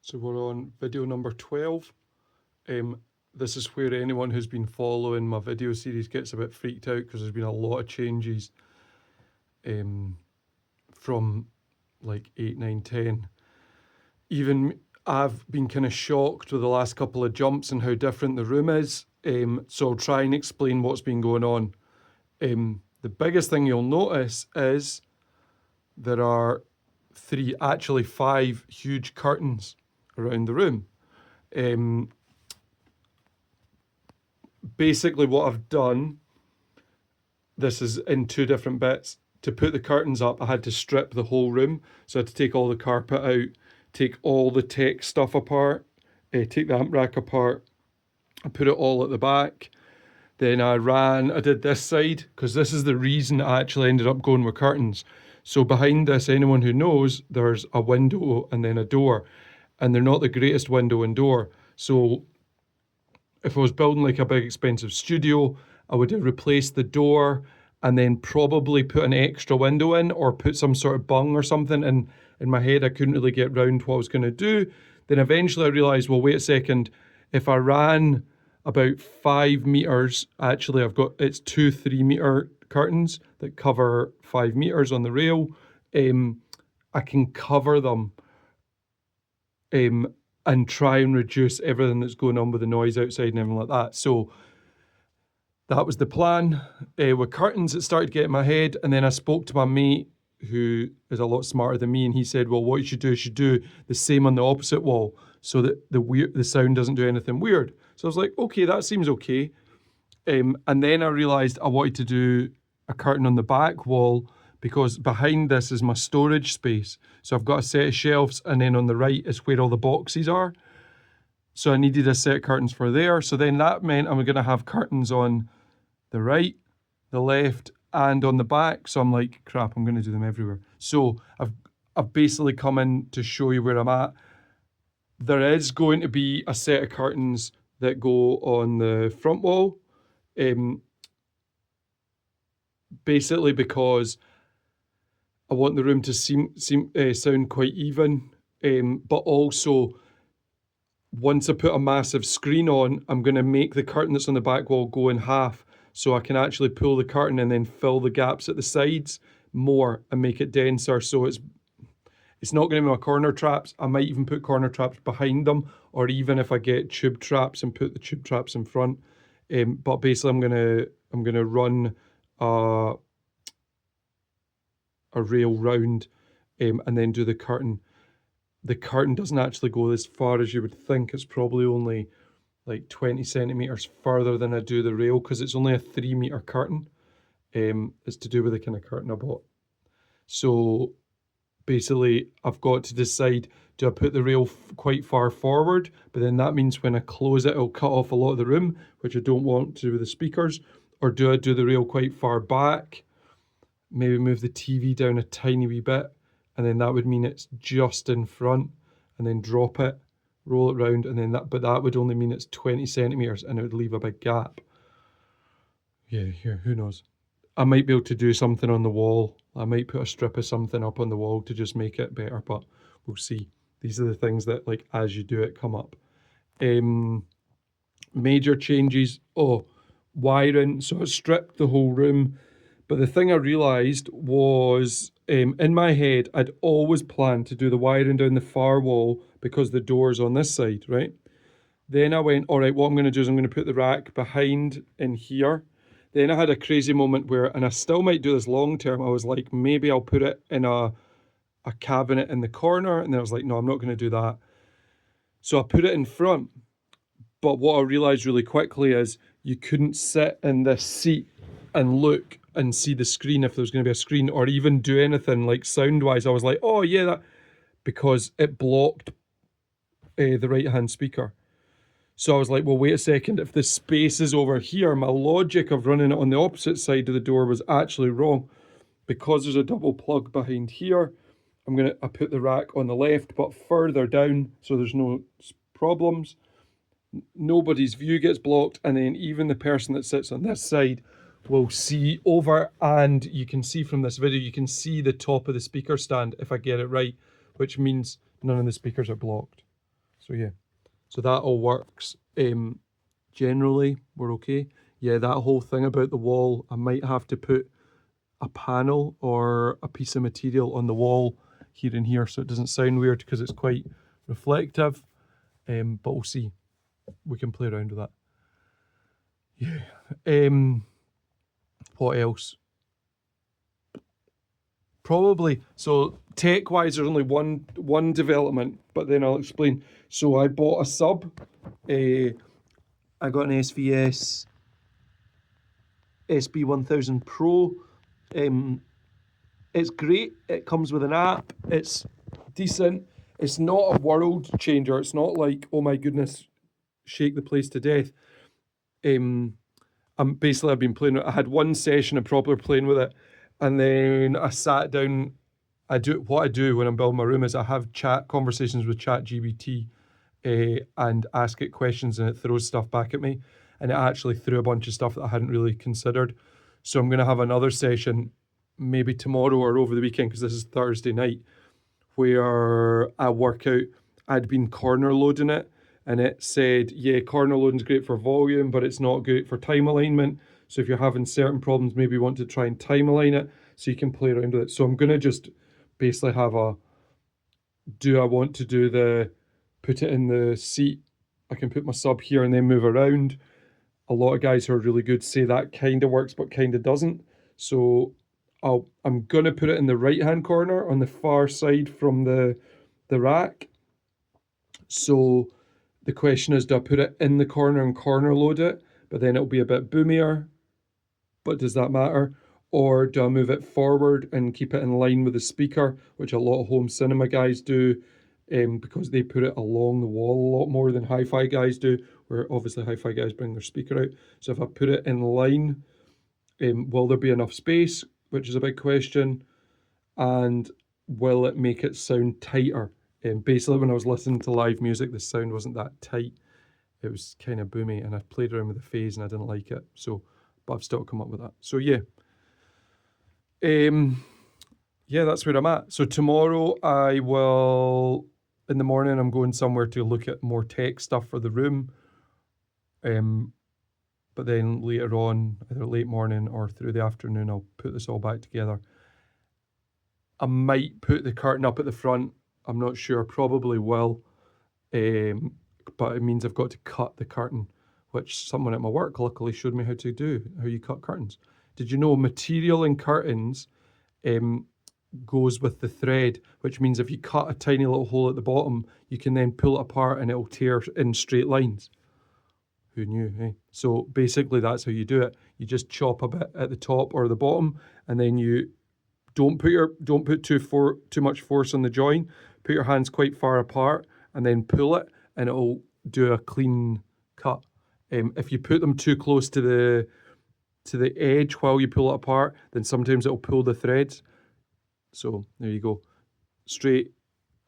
So we're on video number 12. This is where anyone who's been following my video series gets a bit freaked out because there's been a lot of changes from like 8, 9, 10. Even I've been kind of shocked with the last couple of jumps and how different the room is. So I'll try and explain what's been going on. The biggest thing you'll notice is there are actually five huge curtains around the room. Basically what I've done, this is in two different bits. To put the curtains up, I had to strip the whole room. So I had to take all the carpet out, take all the tech stuff apart, take the amp rack apart, I put it all at the back. Then I did this side, because this is the reason I actually ended up going with curtains. So behind this, anyone who knows, there's a window and then a door. And they're not the greatest window and door. So if I was building like a big expensive studio, I would have replaced the door and then probably put an extra window in or put some sort of bung or something. And in my head, I couldn't really get round what I was going to do. Then eventually I realised, well, wait a second. If I ran about 5 meters, actually it's 2 3-meter curtains that cover 5 meters on the rail. I can cover them and try and reduce everything that's going on with the noise outside and everything like that. So that was the plan. With curtains, it started getting my head, and then I spoke to my mate who is a lot smarter than me, and he said, well, what you should do the same on the opposite wall so that the sound doesn't do anything weird. So I was like, okay, that seems okay. And then I realised I wanted to do a curtain on the back wall because behind this is my storage space. So I've got a set of shelves, and then on the right is where all the boxes are. So I needed a set of curtains for there. So then that meant I'm going to have curtains on the right, the left, and on the back. So I'm like, crap, I'm going to do them everywhere. So I've basically come in to show you where I'm at. There is going to be a set of curtains that go on the front wall. Basically because I want the room to sound quite even, but also once I put a massive screen on, I'm going to make the curtain that's on the back wall go in half, so I can actually pull the curtain and then fill the gaps at the sides more and make it denser. So it's not going to be my corner traps. I might even put corner traps behind them, or even if I get tube traps and put the tube traps in front. But basically, I'm gonna run a rail round and then do the curtain. The curtain doesn't actually go as far as you would think. It's probably only like 20 centimeters further than I do the rail because it's only a 3-meter curtain. It's to do with the kind of curtain I bought. So basically, I've got to decide, do I put the rail quite far forward? But then that means when I close it, it'll cut off a lot of the room, which I don't want to do with the speakers. Or do I do the rail quite far back? Maybe move the TV down a tiny wee bit, and then that would mean it's just in front, and then drop it, roll it round, and then but that would only mean it's 20 centimeters, and it would leave a big gap. Yeah, here, who knows? I might be able to do something on the wall. I might put a strip of something up on the wall to just make it better, but we'll see. These are the things that, like, as you do it, come up. Major changes. Wiring. So I stripped the whole room. But the thing I realised was, in my head, I'd always planned to do the wiring down the far wall because the door's on this side, right? Then I went, all right, what I'm going to do is I'm going to put the rack behind in here. Then I had a crazy moment where, and I still might do this long term, I was like, maybe I'll put it in a cabinet in the corner. And then I was like, no, I'm not going to do that. So I put it in front. But what I realised really quickly is you couldn't sit in this seat and look and see the screen if there was going to be a screen, or even do anything like sound-wise. I was like, oh yeah, that, because it blocked the right-hand speaker. So I was like, well, wait a second, if the space is over here, my logic of running it on the opposite side of the door was actually wrong. Because there's a double plug behind here, I put the rack on the left, but further down, so there's no problems. Nobody's view gets blocked, and then even the person that sits on this side will see over, and you can see from this video, you can see the top of the speaker stand if I get it right, which means none of the speakers are blocked. So yeah, so that all works. Generally, we're okay. Yeah, that whole thing about the wall, I might have to put a panel or a piece of material on the wall here and here so it doesn't sound weird because it's quite reflective. But we'll see. We can play around with that. Yeah. What else? Probably. So tech wise, there's only one development, but then I'll explain. So I bought a sub. I got an SVS SB1000 Pro. It's great. It comes with an app. It's decent. It's not a world changer. It's not like, oh my goodness, shake the place to death. I've been playing. I had one session of proper playing with it, and then I sat down. What I do when I'm building my room is I have chat conversations with ChatGPT, and ask it questions, and it throws stuff back at me, and it actually threw a bunch of stuff that I hadn't really considered. So I'm going to have another session, maybe tomorrow or over the weekend, because this is Thursday night, where I work out. I'd been corner loading it, and it said, yeah, corner loading's great for volume, but it's not great for time alignment. So if you're having certain problems, maybe you want to try and time align it so you can play around with it. So I'm going to just basically have do I want to do put it in the seat? I can put my sub here and then move around. A lot of guys who are really good say that kind of works, but kind of doesn't. So I'm going to put it in the right-hand corner on the far side from the rack. So the question is, do I put it in the corner and corner load it, but then it'll be a bit boomier, but does that matter? Or do I move it forward and keep it in line with the speaker, which a lot of home cinema guys do, because they put it along the wall a lot more than hi-fi guys do, where obviously hi-fi guys bring their speaker out. So if I put it in line, will there be enough space, which is a big question, and will it make it sound tighter? Basically, when I was listening to live music, the sound wasn't that tight. It was kind of boomy, and I played around with the phase and I didn't like it. So, but I've still come up with that. So yeah. Yeah, that's where I'm at. So tomorrow in the morning, I'm going somewhere to look at more tech stuff for the room. But then later on, either late morning or through the afternoon, I'll put this all back together. I might put the curtain up at the front. I'm not sure, probably will. But it means I've got to cut the curtain, which someone at my work luckily showed me how to do, how you cut curtains. Did you know material in curtains goes with the thread, which means if you cut a tiny little hole at the bottom, you can then pull it apart and it'll tear in straight lines. Who knew, eh? So basically that's how you do it. You just chop a bit at the top or the bottom, and then you don't put too much force on the join. Put your hands quite far apart and then pull it, and it'll do a clean cut. If you put them too close to the edge while you pull it apart, then sometimes it'll pull the threads. So there you go. Straight,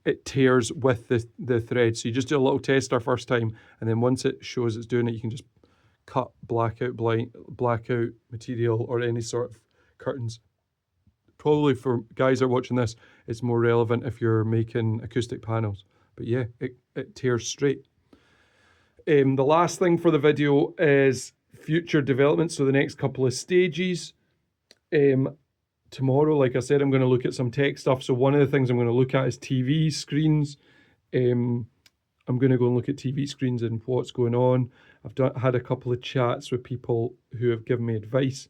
it tears with the thread. So you just do a little tester first time, and then once it shows it's doing it, you can just cut blackout material or any sort of curtains. Probably for guys that are watching this, it's more relevant if you're making acoustic panels. But yeah, it tears straight. The last thing for the video is future development. So the next couple of stages. Tomorrow, like I said, I'm going to look at some tech stuff. So one of the things I'm going to look at is TV screens. I'm going to go and look at TV screens and what's going on. I've had a couple of chats with people who have given me advice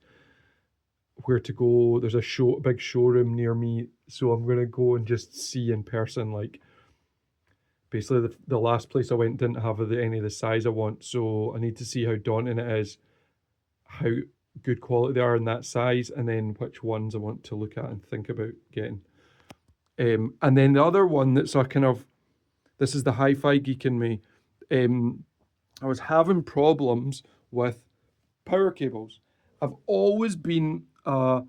where to go. There's a big showroom near me, so I'm going to go and just see in person. Like, basically, the last place I went didn't have any of the size I want, so I need to see how daunting it is, how good quality they are in that size, and then which ones I want to look at and think about getting. And then the other one that's this is the hi-fi geek in me. I was having problems with power cables. I've always been a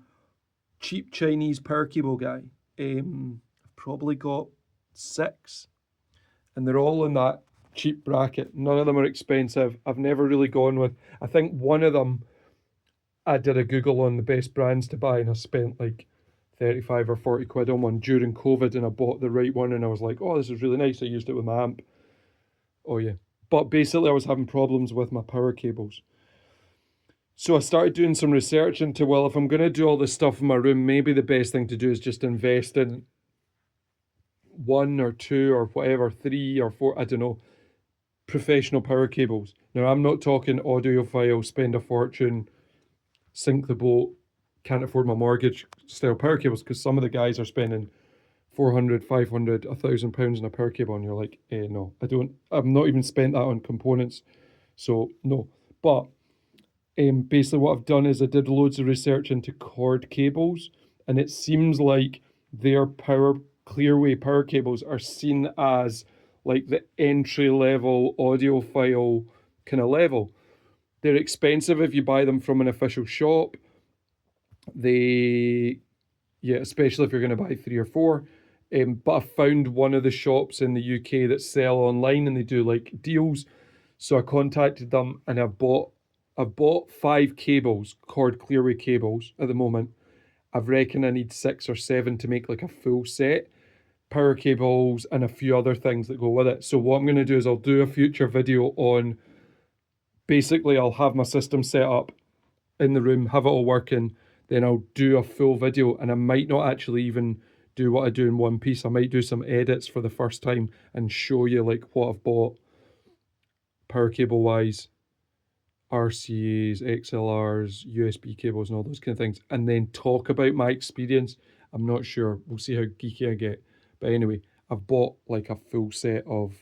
cheap Chinese power cable guy. I've probably got 6, and they're all in that cheap bracket. None of them are expensive. I've never really gone with, I think one of them, I did a Google on the best brands to buy, and I spent like 35 or 40 quid on one during COVID, and I bought the right one, and I was like, oh, this is really nice. I used it with my amp. Oh yeah. But basically I was having problems with my power cables. So I started doing some research into, well, if I'm going to do all this stuff in my room, maybe the best thing to do is just invest in one or two or whatever, three or four, I don't know, professional power cables. Now, I'm not talking audiophile, spend a fortune, sink the boat, can't afford my mortgage style power cables, because some of the guys are spending 400, 500, £1,000 on a power cable, and you're like, no, I'm not even spent that on components. So, no. But basically, what I've done is I did loads of research into cord cables, and it seems like their Clearway power cables are seen as like the entry level audiophile kind of level. They're expensive if you buy them from an official shop. They, yeah, especially if you're going to buy three or four. But I found one of the shops in the UK that sell online and they do like deals. So I contacted them and I've bought 5 cables, cord clearway cables at the moment. I reckon I need 6 or 7 to make like a full set. Power cables and a few other things that go with it. So what I'm going to do is I'll do a future video on, basically I'll have my system set up in the room, have it all working, then I'll do a full video, and I might not actually even do what I do in one piece. I might do some edits for the first time and show you like what I've bought power cable wise, RCAs, XLRs, USB cables, and all those kind of things, and then talk about my experience. I'm not sure. We'll see how geeky I get. But anyway, I've bought like a full set of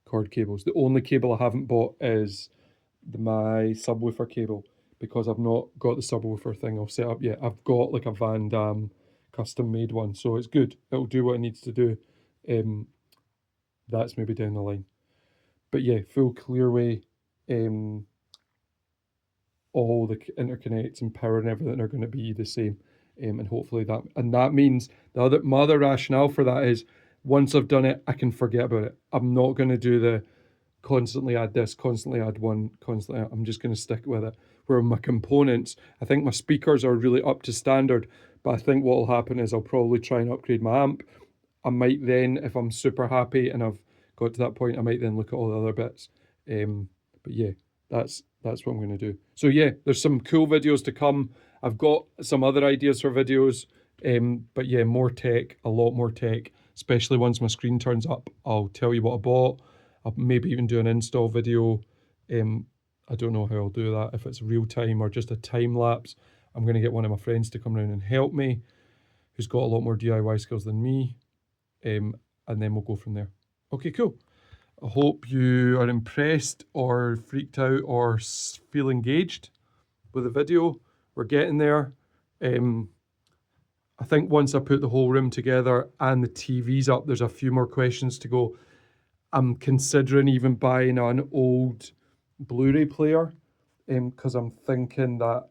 cord cables. The only cable I haven't bought is my subwoofer cable, because I've not got the subwoofer thing all set up yet. I've got like a Van Damme custom made one, so it's good. It'll do what it needs to do. That's maybe down the line. But yeah, full clearway, all the interconnects and power and everything are going to be the same. And hopefully that means my other rationale for that is, once I've done it, I can forget about it. I'm not going to do the constantly add this, constantly add one, constantly. I'm just going to stick with it. Where my components, I think my speakers are really up to standard, but I think what will happen is I'll probably try and upgrade my amp. I might then, if I'm super happy and I've got to that point, I might then look at all the other bits. But yeah, that's what I'm going to do. So yeah, there's some cool videos to come. I've got some other ideas for videos, but yeah, more tech, a lot more tech, especially once my screen turns up. I'll tell you what I bought. I'll maybe even do an install video. I don't know how I'll do that, if it's real time or just a time lapse. I'm going to get one of my friends to come around and help me, who's got a lot more DIY skills than me, and then we'll go from there. Okay, cool. I hope you are impressed or freaked out or feel engaged with the video. We're getting there. I think once I put the whole room together and the TV's up, there's a few more questions to go. I'm considering even buying an old Blu-ray player, because I'm thinking that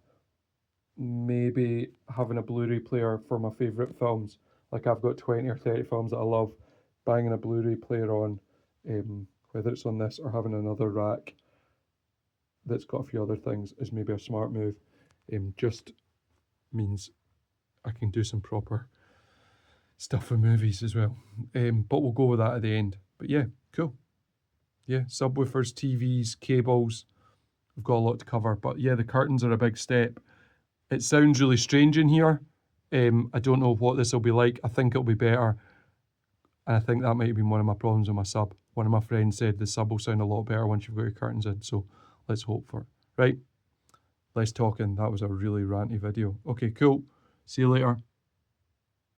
maybe having a Blu-ray player for my favourite films, like I've got 20 or 30 films that I love, banging a Blu-ray player on, whether it's on this or having another rack that's got a few other things, is maybe a smart move. Just means I can do some proper stuff for movies as well. But we'll go with that at the end. But yeah, cool. Yeah, subwoofers, TVs, cables. We've got a lot to cover. But yeah, the curtains are a big step. It sounds really strange in here. I don't know what this will be like. I think it'll be better. And I think that might have been one of my problems with my sub. One of my friends said the sub will sound a lot better once you've got your curtains in. So let's hope for it. Right, less talking. That was a really ranty video. Okay, cool. See you later.